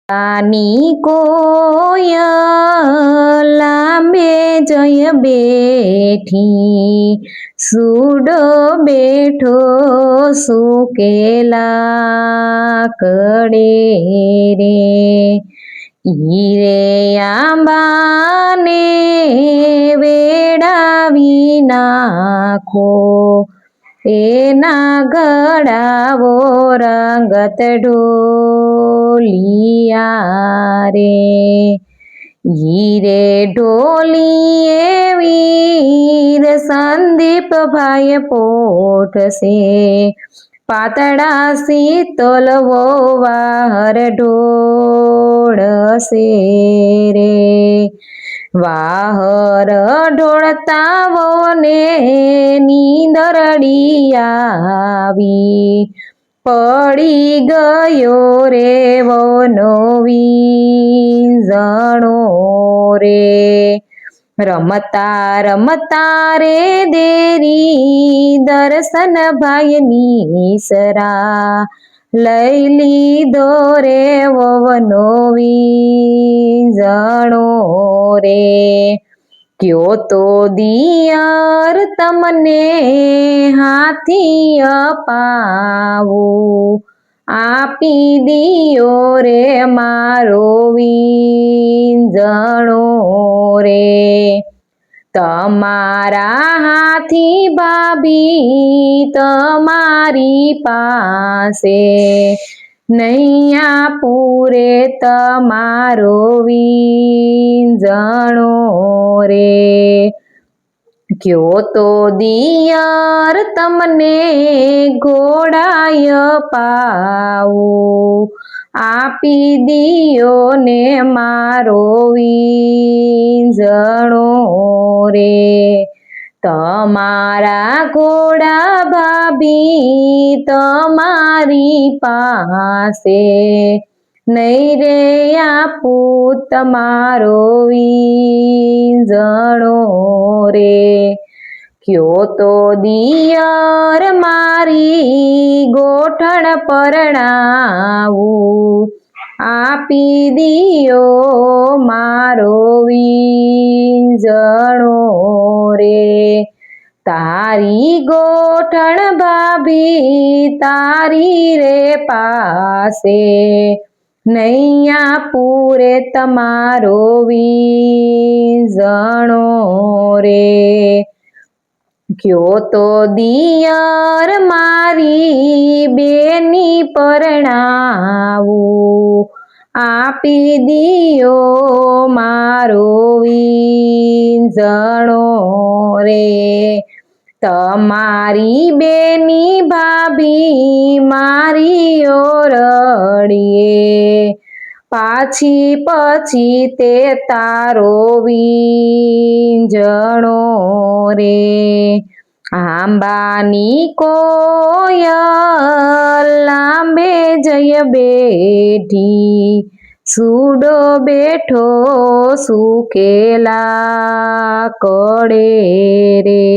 આની કોયલ લાંબે જય બેઠી, સુડો બેઠો સુકેલા કડે રે, ઈરે આંબાને વેડાવી નાખો, એના ગળાવો રંગત ઢોલિયા રે, હીરે ઢોલીએ વીર સંદીપભાઈ પોઠશે, પાતળા શીતલ વાહર ઢોળશે રે, વાહર ઢોળતા વોને નીંદરડી આવી, પડી ગયો રે વોનો વીંઝણો રે, રમતા રમતા રે દેરી દર્શન ભાઈ નીસરા, લઈ લીધો રે વોનો વીંઝણો રે, કયો તો દિયર તમને હાથી અપાવું, આપી દિયો રે મારો વીંઝણો રે, તમારા હાથી ભાભી તમારી પાસે, નૈયા પૂરે તમારો વીંઝણો રે, કયો તો દિયર તમને ઘોડાય પાવું, આપી દિયો ને મારો વીંઝણો રે, તમારા ઘોડા ભાભી તમારી પાસે, નહીં રે આપું તમારો વીંઝણો રે, કયો તો દિયર મારી ગોઠણ પરણાવું, આપી દિયો મારો વીંઝણો રે, તારી ગોઠણ ભાભી તારી રે પાસે, નૈયા પૂરે તમારો વીંઝણો રે, કયો તો દિયર મારી બેની પરણાવું, આપી દિયો મારો વીંઝણો રે, તમારી બેની ભાભી મારી ઓરડીએ, પાછી પછી તે તારો વીંઝણો રે, આંબાની કોયલ લાંબે જય બેઠી, સુડો બેઠો સુકેલા કડે રે।